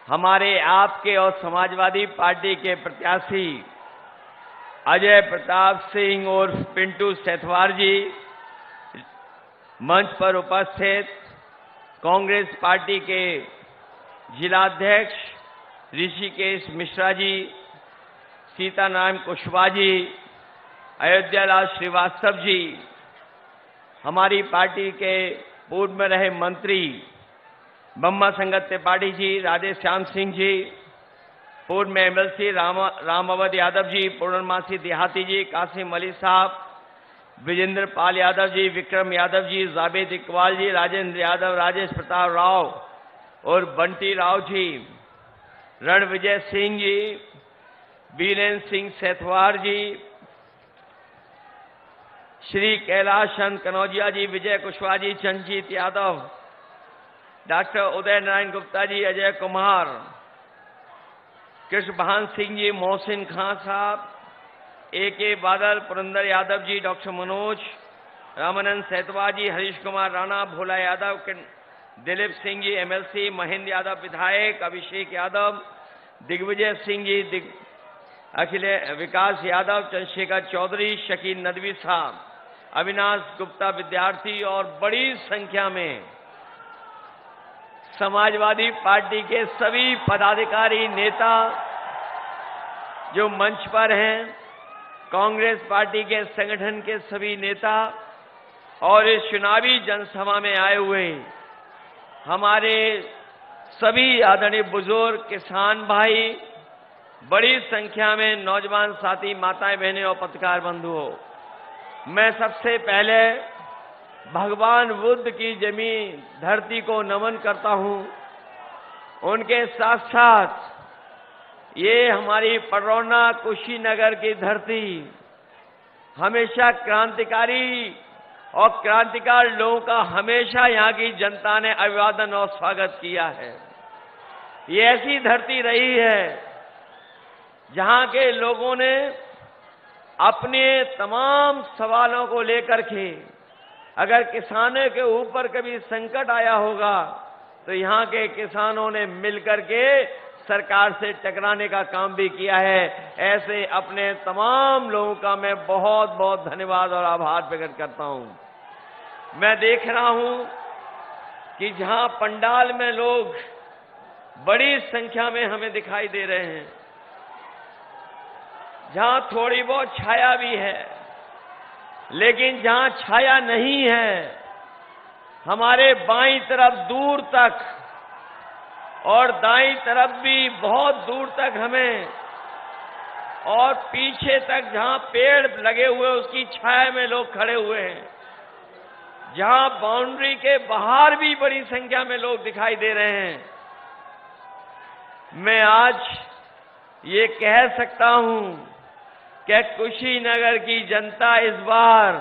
हमारे आपके और समाजवादी पार्टी के प्रत्याशी अजय प्रताप सिंह और पिंटू सेतवार जी, मंच पर उपस्थित कांग्रेस पार्टी के जिलाध्यक्ष ऋषिकेश मिश्रा जी, सीतानारायण कुशवाहा जी, अयोध्यालाल श्रीवास्तव जी, हमारी पार्टी के पूर्व में रहे मंत्री बम्मा संगत त्रिपाठी जी, राधेश श्याम सिंह जी, पूर्व में एमएलसी राम अवध यादव जी, पूर्णमासी देहाती जी, कासिम अली साहब, विजेंद्र पाल यादव जी, विक्रम यादव जी, जावेद इकबाल जी, राजेंद्र यादव, राजेश प्रताप राव और बंटी राव जी, रणविजय सिंह जी, बीरेन्द्र सिंह सेतवार जी, श्री कैलाश चंद कनौजिया जी, विजय कुशवाहा जी, चंद्रजीत यादव, डॉक्टर उदय नारायण गुप्ता जी, अजय कुमार, कृष्णभान सिंह जी, मोहसिन खान साहब, ए बादल, पुरंदर यादव जी, डॉक्टर मनोज, रामानंद सेतवा जी, हरीश कुमार राणा, भोला यादव, दिलीप सिंह जी एमएलसी, महेंद्र यादव विधायक, अभिषेक यादव, दिग्विजय सिंह जी, विकास यादव, चंद्रशेखर चौधरी, शकील नदवी साहब, अविनाश गुप्ता विद्यार्थी और बड़ी संख्या में समाजवादी पार्टी के सभी पदाधिकारी नेता जो मंच पर हैं, कांग्रेस पार्टी के संगठन के सभी नेता और इस चुनावी जनसभा में आए हुए हमारे सभी आदरणीय बुजुर्ग, किसान भाई, बड़ी संख्या में नौजवान साथी, माताएं बहनें और पत्रकार बंधुओं, मैं सबसे पहले भगवान बुद्ध की जमीन धरती को नमन करता हूं। उनके साथ साथ ये हमारी पडरौना कुशीनगर की धरती हमेशा क्रांतिकारी और क्रांतिकार लोगों का हमेशा यहां की जनता ने अभिवादन और स्वागत किया है। ये ऐसी धरती रही है जहां के लोगों ने अपने तमाम सवालों को लेकर के, अगर किसानों के ऊपर कभी संकट आया होगा तो यहां के किसानों ने मिलकर के सरकार से टकराने का काम भी किया है। ऐसे अपने तमाम लोगों का मैं बहुत बहुत धन्यवाद और आभार प्रकट करता हूं। मैं देख रहा हूं कि जहां पंडाल में लोग बड़ी संख्या में हमें दिखाई दे रहे हैं, जहां थोड़ी बहुत छाया भी है, लेकिन जहां छाया नहीं है, हमारे बाईं तरफ दूर तक और दाईं तरफ भी बहुत दूर तक हमें, और पीछे तक जहां पेड़ लगे हुए उसकी छाया में लोग खड़े हुए हैं, जहां बाउंड्री के बाहर भी बड़ी संख्या में लोग दिखाई दे रहे हैं। मैं आज ये कह सकता हूं कि कुशीनगर की जनता इस बार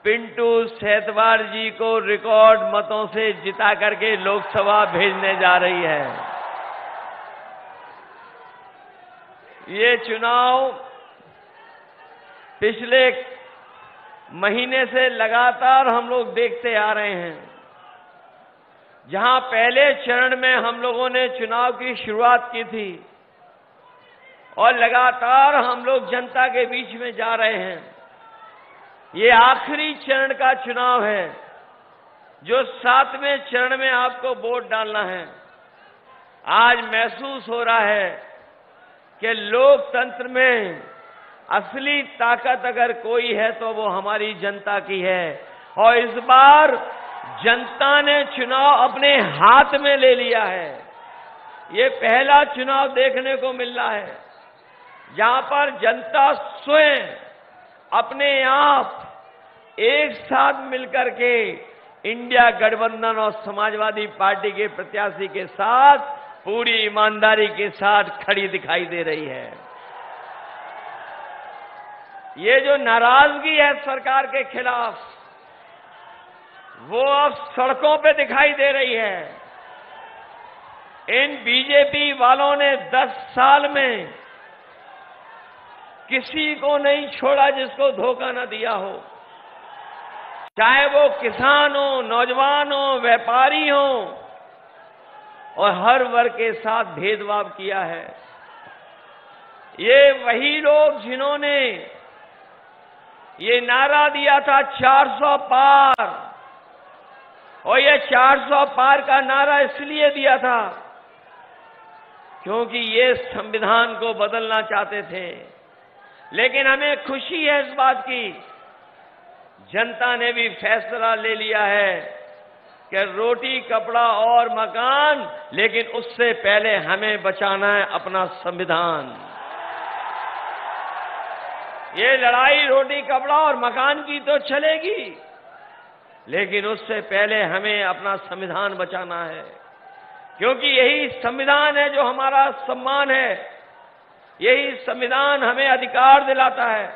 पिंटू सेतवार जी को रिकॉर्ड मतों से जिता करके लोकसभा भेजने जा रही है। ये चुनाव पिछले महीने से लगातार हम लोग देखते आ रहे हैं। जहां पहले चरण में हम लोगों ने चुनाव की शुरुआत की थी और लगातार हम लोग जनता के बीच में जा रहे हैं, ये आखिरी चरण का चुनाव है जो 7वें चरण में आपको वोट डालना है। आज महसूस हो रहा है कि लोकतंत्र में असली ताकत अगर कोई है तो वो हमारी जनता की है, और इस बार जनता ने चुनाव अपने हाथ में ले लिया है। ये पहला चुनाव देखने को मिल रहा है जहां पर जनता स्वयं अपने आप एक साथ मिलकर के इंडिया गठबंधन और समाजवादी पार्टी के प्रत्याशी के साथ पूरी ईमानदारी के साथ खड़ी दिखाई दे रही है। ये जो नाराजगी है सरकार के खिलाफ, वो अब सड़कों पे दिखाई दे रही है। इन बीजेपी वालों ने 10 साल में किसी को नहीं छोड़ा जिसको धोखा न दिया हो, चाहे वो किसान हो, नौजवान हो, व्यापारी हो, और हर वर्ग के साथ भेदभाव किया है। ये वही लोग जिन्होंने ये नारा दिया था 400 पार, और ये 400 पार का नारा इसलिए दिया था क्योंकि ये संविधान को बदलना चाहते थे। लेकिन हमें खुशी है इस बात की, जनता ने भी फैसला ले लिया है कि रोटी, कपड़ा और मकान, लेकिन उससे पहले हमें बचाना है अपना संविधान। ये लड़ाई रोटी, कपड़ा और मकान की तो चलेगी, लेकिन उससे पहले हमें अपना संविधान बचाना है, क्योंकि यही संविधान है जो हमारा सम्मान है, यही संविधान हमें अधिकार दिलाता है,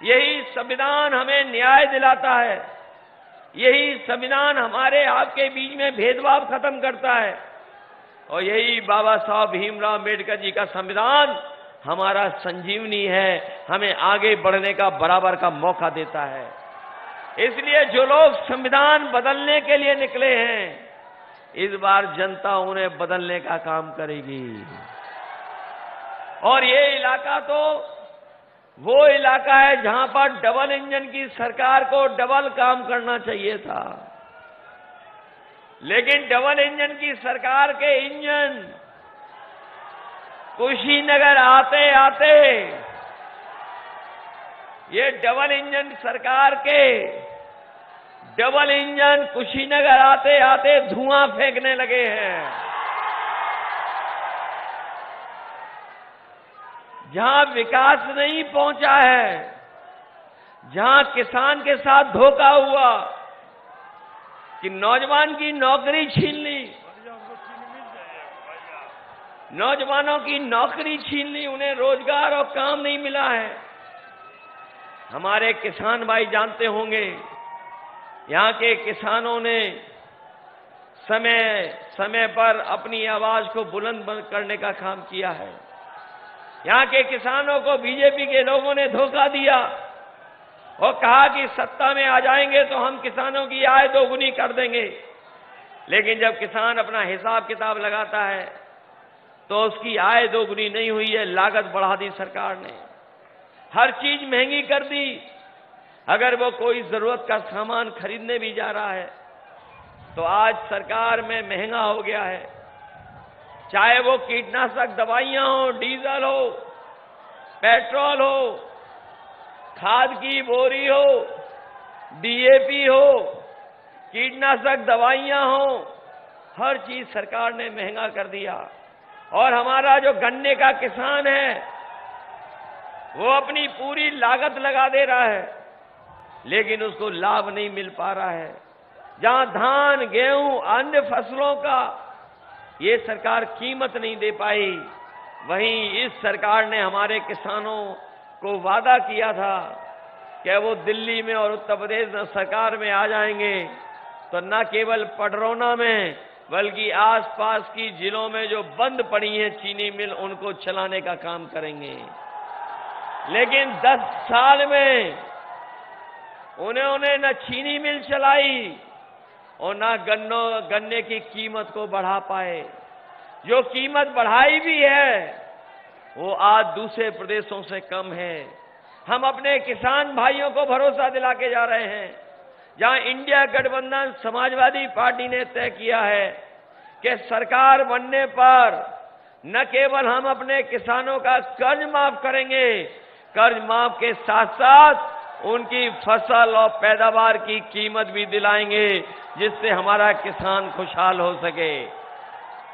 यही संविधान हमें न्याय दिलाता है, यही संविधान हमारे आपके बीच में भेदभाव खत्म करता है, और यही बाबा साहब भीमराव अम्बेडकर जी का संविधान हमारा संजीवनी है, हमें आगे बढ़ने का बराबर का मौका देता है। इसलिए जो लोग संविधान बदलने के लिए निकले हैं, इस बार जनता उन्हें बदलने का काम करेगी। और ये इलाका तो वो इलाका है जहां पर डबल इंजन की सरकार को डबल काम करना चाहिए था, लेकिन डबल इंजन की सरकार के इंजन कुशीनगर आते आते, ये डबल इंजन सरकार के डबल इंजन कुशीनगर आते आते धुआं फेंकने लगे हैं। जहां विकास नहीं पहुंचा है, जहां किसान के साथ धोखा हुआ कि नौजवान की नौकरी छीन ली, नौजवानों की नौकरी छीन ली, उन्हें रोजगार और काम नहीं मिला है। हमारे किसान भाई जानते होंगे, यहां के किसानों ने समय समय पर अपनी आवाज को बुलंद करने का काम किया है। यहां के किसानों को बीजेपी के लोगों ने धोखा दिया और कहा कि सत्ता में आ जाएंगे तो हम किसानों की आय दोगुनी कर देंगे, लेकिन जब किसान अपना हिसाब किताब लगाता है तो उसकी आय दोगुनी नहीं हुई है, लागत बढ़ा दी सरकार ने, हर चीज महंगी कर दी। अगर वो कोई जरूरत का सामान खरीदने भी जा रहा है तो आज सरकार में महंगा हो गया है, चाहे वो कीटनाशक दवाइयां हो, डीजल हो, पेट्रोल हो, खाद की बोरी हो, डीएपी हो, कीटनाशक दवाइयां हो, हर चीज सरकार ने महंगा कर दिया। और हमारा जो गन्ने का किसान है वो अपनी पूरी लागत लगा दे रहा है, लेकिन उसको लाभ नहीं मिल पा रहा है। जहां धान, गेहूं, अन्य फसलों का ये सरकार कीमत नहीं दे पाई, वहीं इस सरकार ने हमारे किसानों को वादा किया था कि वो दिल्ली में और उत्तर प्रदेश में सरकार में आ जाएंगे तो न केवल पडरौना में बल्कि आसपास की जिलों में जो बंद पड़ी हैं चीनी मिल, उनको चलाने का काम करेंगे। लेकिन 10 साल में उन्होंने न चीनी मिल चलाई और न गन्ने की कीमत को बढ़ा पाए। जो कीमत बढ़ाई भी है वो आज दूसरे प्रदेशों से कम है। हम अपने किसान भाइयों को भरोसा दिला के जा रहे हैं, जहां इंडिया गठबंधन समाजवादी पार्टी ने तय किया है कि सरकार बनने पर न केवल हम अपने किसानों का कर्ज माफ करेंगे, कर्ज माफ के साथ साथ उनकी फसल और पैदावार की कीमत भी दिलाएंगे, जिससे हमारा किसान खुशहाल हो सके।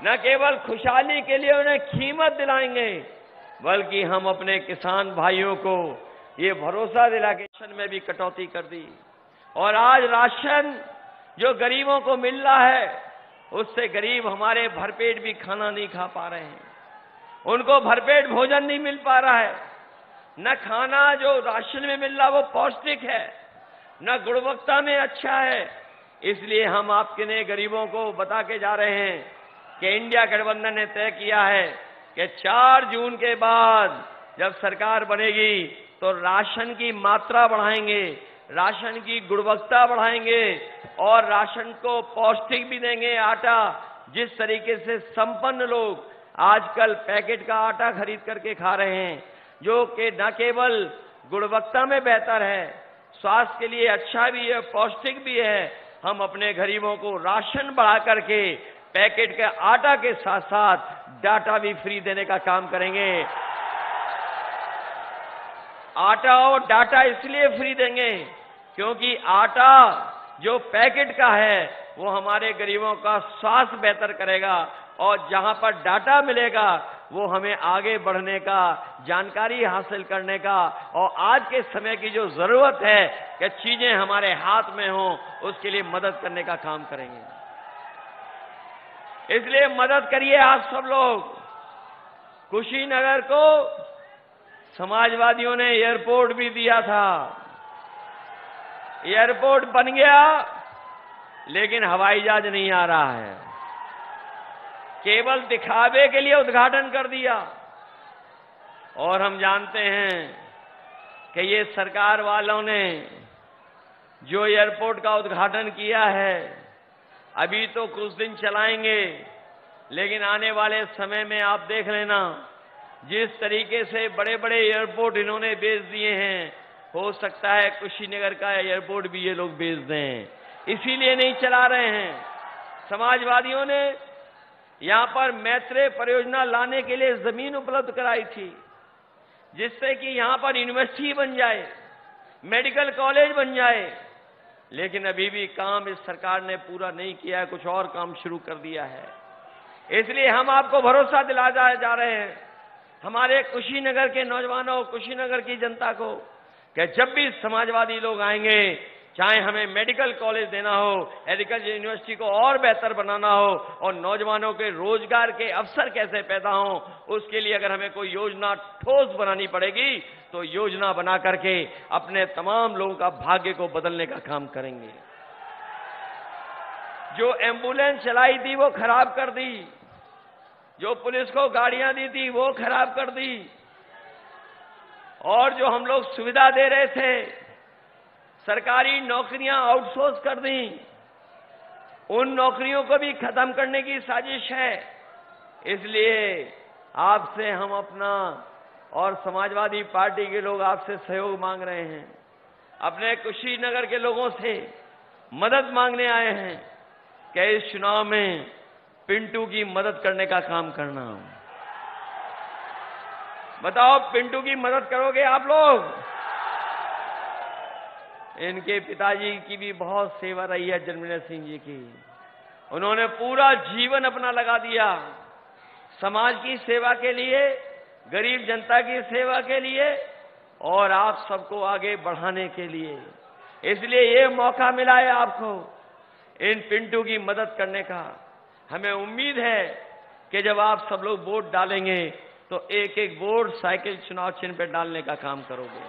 न केवल खुशहाली के लिए उन्हें कीमत दिलाएंगे, बल्कि हम अपने किसान भाइयों को ये भरोसा दिला के राशन में भी कटौती कर दी। और आज राशन जो गरीबों को मिल रहा है, उससे गरीब हमारे भरपेट भी खाना नहीं खा पा रहे हैं, उनको भरपेट भोजन नहीं मिल पा रहा है। न खाना जो राशन में मिल रहा वो पौष्टिक है, न गुणवत्ता में अच्छा है। इसलिए हम आपके ने गरीबों को बता के जा रहे हैं कि इंडिया गठबंधन ने तय किया है कि 4 जून के बाद जब सरकार बनेगी तो राशन की मात्रा बढ़ाएंगे, राशन की गुणवत्ता बढ़ाएंगे और राशन को पौष्टिक भी देंगे, आटा, जिस तरीके से संपन्न लोग आजकल पैकेट का आटा खरीद करके खा रहे हैं, जो कि न केवल गुणवत्ता में बेहतर है, स्वास्थ्य के लिए अच्छा भी है, पौष्टिक भी है, हम अपने गरीबों को राशन बढ़ा करके पैकेट के आटा के साथ साथ डाटा भी फ्री देने का काम करेंगे। आटा और डाटा इसलिए फ्री देंगे क्योंकि आटा जो पैकेट का है वो हमारे गरीबों का स्वास्थ्य बेहतर करेगा, और जहां पर डाटा मिलेगा वो हमें आगे बढ़ने का, जानकारी हासिल करने का, और आज के समय की जो जरूरत है कि चीजें हमारे हाथ में हों, उसके लिए मदद करने का काम करेंगे। इसलिए मदद करिए आप सब लोग। कुशीनगर को समाजवादियों ने एयरपोर्ट भी दिया था, एयरपोर्ट बन गया लेकिन हवाई जहाज नहीं आ रहा है, केवल दिखावे के लिए उद्घाटन कर दिया। और हम जानते हैं कि ये सरकार वालों ने जो एयरपोर्ट का उद्घाटन किया है अभी तो कुछ दिन चलाएंगे, लेकिन आने वाले समय में आप देख लेना जिस तरीके से बड़े बड़े एयरपोर्ट इन्होंने बेच दिए हैं, हो सकता है कुशीनगर का एयरपोर्ट भी ये लोग बेच दें। इसीलिए नहीं चला रहे हैं। समाजवादियों ने यहां पर मैत्रेय परियोजना लाने के लिए जमीन उपलब्ध कराई थी, जिससे कि यहां पर यूनिवर्सिटी बन जाए, मेडिकल कॉलेज बन जाए, लेकिन अभी भी काम इस सरकार ने पूरा नहीं किया है, कुछ और काम शुरू कर दिया है। इसलिए हम आपको भरोसा दिला जा रहे हैं, हमारे कुशीनगर के नौजवानों, कुशीनगर की जनता को, कि जब भी समाजवादी लोग आएंगे, चाहे हमें मेडिकल कॉलेज देना हो, एग्रीकल्चर यूनिवर्सिटी को और बेहतर बनाना हो, और नौजवानों के रोजगार के अवसर कैसे पैदा हो, उसके लिए अगर हमें कोई योजना ठोस बनानी पड़ेगी तो योजना बना करके अपने तमाम लोगों का भाग्य को बदलने का काम करेंगे। जो एम्बुलेंस चलाई थी वो खराब कर दी, जो पुलिस को गाड़ियां दी थी वो खराब कर दी, और जो हम लोग सुविधा दे रहे थे, सरकारी नौकरियां आउटसोर्स कर दी, उन नौकरियों को भी खत्म करने की साजिश है। इसलिए आपसे हम अपना, और समाजवादी पार्टी के लोग आपसे सहयोग मांग रहे हैं, अपने कुशीनगर के लोगों से मदद मांगने आए हैं कि इस चुनाव में पिंटू की मदद करने का काम करना। बताओ, पिंटू की मदद करोगे आप लोग? इनके पिताजी की भी बहुत सेवा रही है, जन्मेजय सिंह जी की। उन्होंने पूरा जीवन अपना लगा दिया समाज की सेवा के लिए, गरीब जनता की सेवा के लिए, और आप सबको आगे बढ़ाने के लिए। इसलिए ये मौका मिला है आपको इन पिंटू की मदद करने का। हमें उम्मीद है कि जब आप सब लोग वोट डालेंगे तो एक एक वोट साइकिल चुनाव चिन्ह पर डालने का काम करोगे।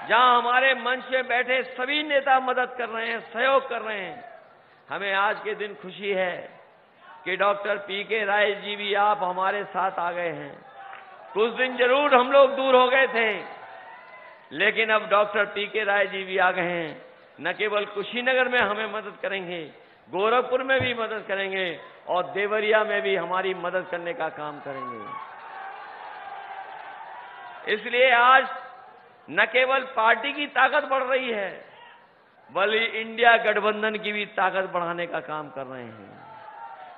जहां हमारे मंच में बैठे सभी नेता मदद कर रहे हैं, सहयोग कर रहे हैं, हमें आज के दिन खुशी है कि डॉक्टर पीके राय जी भी आप हमारे साथ आ गए हैं। कुछ दिन जरूर हम लोग दूर हो गए थे, लेकिन अब डॉक्टर पीके राय जी भी आ गए हैं। न केवल कुशीनगर में हमें मदद करेंगे, गोरखपुर में भी मदद करेंगे, और देवरिया में भी हमारी मदद करने का काम करेंगे। इसलिए आज न केवल पार्टी की ताकत बढ़ रही है, बल्कि इंडिया गठबंधन की भी ताकत बढ़ाने का काम कर रहे हैं।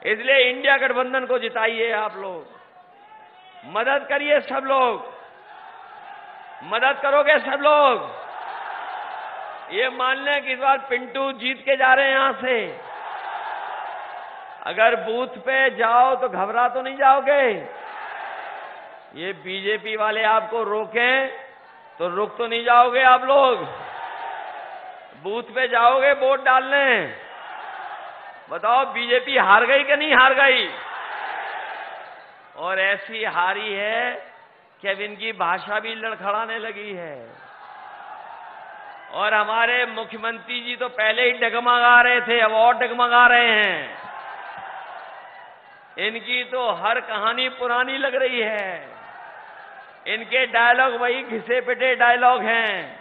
इसलिए इंडिया गठबंधन को जिताइए आप लोग, मदद करिए सब लोग, मदद करोगे सब लोग। ये मान लें कि इस बार पिंटू जीत के जा रहे हैं यहां से। अगर बूथ पे जाओ तो घबरा तो नहीं जाओगे? ये बीजेपी वाले आपको रोकें तो रुक तो नहीं जाओगे आप लोग? बूथ पे जाओगे वोट डालने? बताओ, बीजेपी हार गई कि नहीं हार गई? और ऐसी हारी है कि अब इनकी भाषा भी लड़खड़ाने लगी है। और हमारे मुख्यमंत्री जी तो पहले ही डगमगा रहे थे, अब और डगमगा रहे हैं। इनकी तो हर कहानी पुरानी लग रही है। इनके डायलॉग वही घिसे पिटे डायलॉग हैं।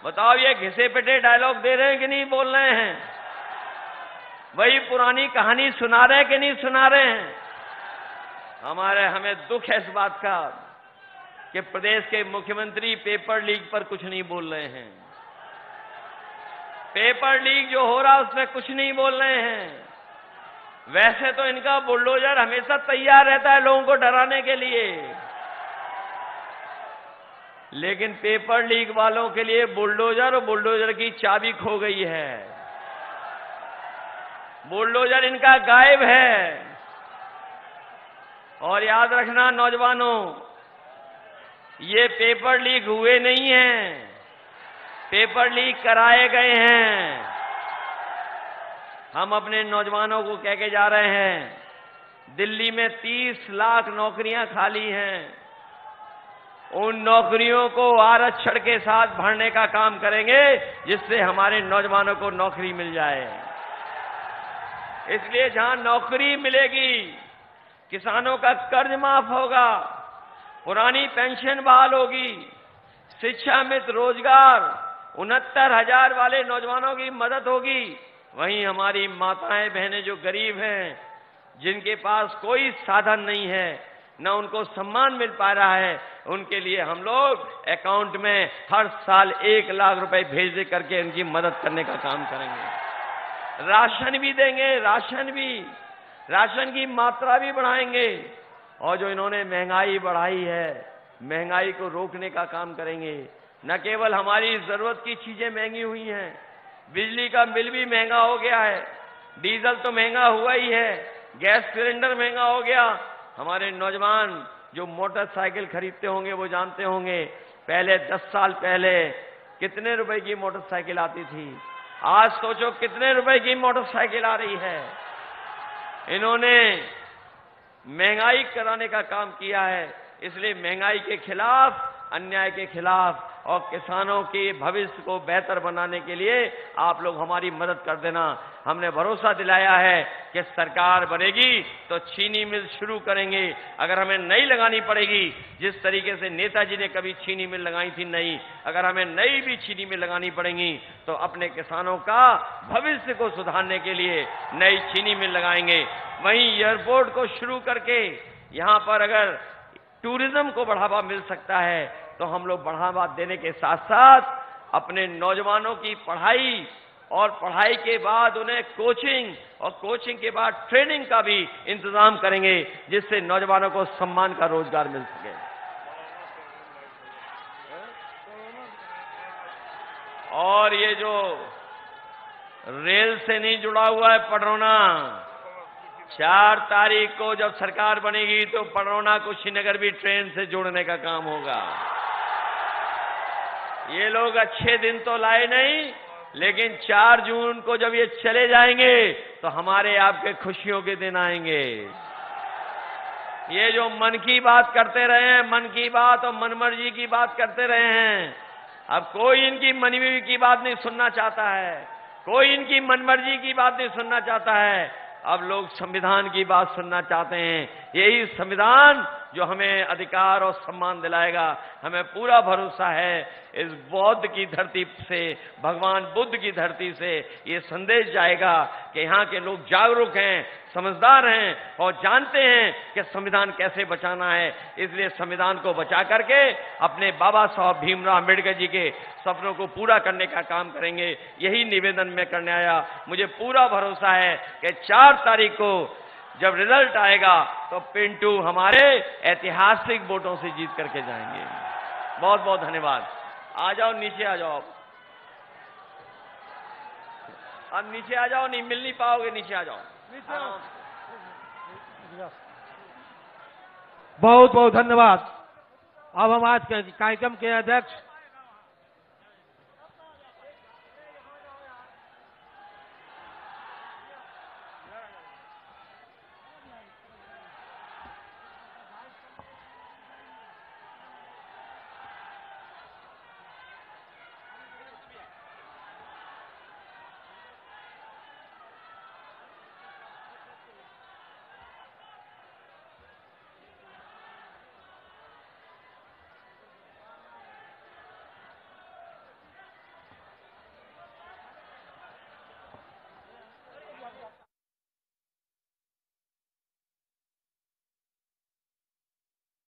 बताओ, ये घिसे पिटे डायलॉग दे रहे हैं कि नहीं बोल रहे हैं? वही पुरानी कहानी सुना रहे हैं कि नहीं सुना रहे हैं? हमें दुख है इस बात का कि प्रदेश के मुख्यमंत्री पेपर लीक पर कुछ नहीं बोल रहे हैं। पेपर लीक जो हो रहा उसमें कुछ नहीं बोल रहे हैं। वैसे तो इनका बुलडोजर हमेशा तैयार रहता है लोगों को डराने के लिए, लेकिन पेपर लीक वालों के लिए बुलडोजर और बुलडोजर की चाबी खो गई है। बुलडोजर इनका गायब है। और याद रखना नौजवानों, ये पेपर लीक हुए नहीं हैं, पेपर लीक कराए गए हैं। हम अपने नौजवानों को कह के जा रहे हैं, दिल्ली में 30 लाख नौकरियां खाली हैं। उन नौकरियों को आरक्षण के साथ भरने का काम करेंगे, जिससे हमारे नौजवानों को नौकरी मिल जाए। इसलिए जहां नौकरी मिलेगी, किसानों का कर्ज माफ होगा, पुरानी पेंशन बहाल होगी, शिक्षा मित्र रोजगार 69,000 वाले नौजवानों की मदद होगी। वहीं हमारी माताएं बहनें जो गरीब हैं, जिनके पास कोई साधन नहीं है, न उनको सम्मान मिल पा रहा है, उनके लिए हम लोग अकाउंट में हर साल 1 लाख रुपए भेज दे करके उनकी मदद करने का काम करेंगे। राशन भी देंगे, राशन की मात्रा भी बढ़ाएंगे। और जो इन्होंने महंगाई बढ़ाई है, महंगाई को रोकने का काम करेंगे। न केवल हमारी जरूरत की चीजें महंगी हुई हैं, बिजली का बिल भी महंगा हो गया है, डीजल तो महंगा हुआ ही है, गैस सिलेंडर महंगा हो गया। हमारे नौजवान जो मोटरसाइकिल खरीदते होंगे वो जानते होंगे, पहले 10 साल पहले कितने रुपए की मोटरसाइकिल आती थी, आज सोचो कितने रुपए की मोटरसाइकिल आ रही है। इन्होंने महंगाई कराने का काम किया है। इसलिए महंगाई के खिलाफ, अन्याय के खिलाफ और किसानों के भविष्य को बेहतर बनाने के लिए आप लोग हमारी मदद कर देना। हमने भरोसा दिलाया है कि सरकार बनेगी तो चीनी मिल शुरू करेंगे। अगर हमें नहीं लगानी पड़ेगी, जिस तरीके से नेताजी ने कभी चीनी मिल लगाई थी, नहीं, अगर हमें नई भी चीनी मिल लगानी पड़ेगी तो अपने किसानों का भविष्य को सुधारने के लिए नई चीनी मिल लगाएंगे। वहीं एयरपोर्ट को शुरू करके यहां पर अगर टूरिज्म को बढ़ावा मिल सकता है तो हम लोग बढ़ावा देने के साथ साथ अपने नौजवानों की पढ़ाई और पढ़ाई के बाद उन्हें कोचिंग और कोचिंग के बाद ट्रेनिंग का भी इंतजाम करेंगे, जिससे नौजवानों को सम्मान का रोजगार मिल सके। और ये जो रेल से नहीं जुड़ा हुआ है पडरौना, 4 तारीख को जब सरकार बनेगी तो पडरौना को श्रीनगर भी ट्रेन से जोड़ने का काम होगा। ये लोग अच्छे दिन तो लाए नहीं, लेकिन 4 जून को जब ये चले जाएंगे तो हमारे आपके खुशियों के दिन आएंगे। ये जो मन की बात करते रहे हैं, मन की बात और मनमर्जी की बात करते रहे हैं, अब कोई इनकी मनमर्जी की बात नहीं सुनना चाहता है, कोई इनकी मनमर्जी की बात नहीं सुनना चाहता है। अब लोग संविधान की बात सुनना चाहते हैं। यही संविधान जो हमें अधिकार और सम्मान दिलाएगा। हमें पूरा भरोसा है इस बौद्ध की धरती से, भगवान बुद्ध की धरती से ये संदेश जाएगा कि यहाँ के लोग जागरूक हैं, समझदार हैं और जानते हैं कि संविधान कैसे बचाना है। इसलिए संविधान को बचा करके अपने बाबा साहब भीमराव अम्बेडकर जी के सपनों को पूरा करने का काम करेंगे। यही निवेदन मैं करने आया। मुझे पूरा भरोसा है कि 4 तारीख को जब रिजल्ट आएगा तो पिंटू हमारे ऐतिहासिक वोटों से जीत करके जाएंगे। बहुत बहुत धन्यवाद। आ जाओ, नीचे आ जाओ। अब नीचे आ जाओ, नहीं मिल नहीं पाओगे, नीचे आ जाओ। बहुत बहुत धन्यवाद। अब हम आज के कार्यक्रम के अध्यक्ष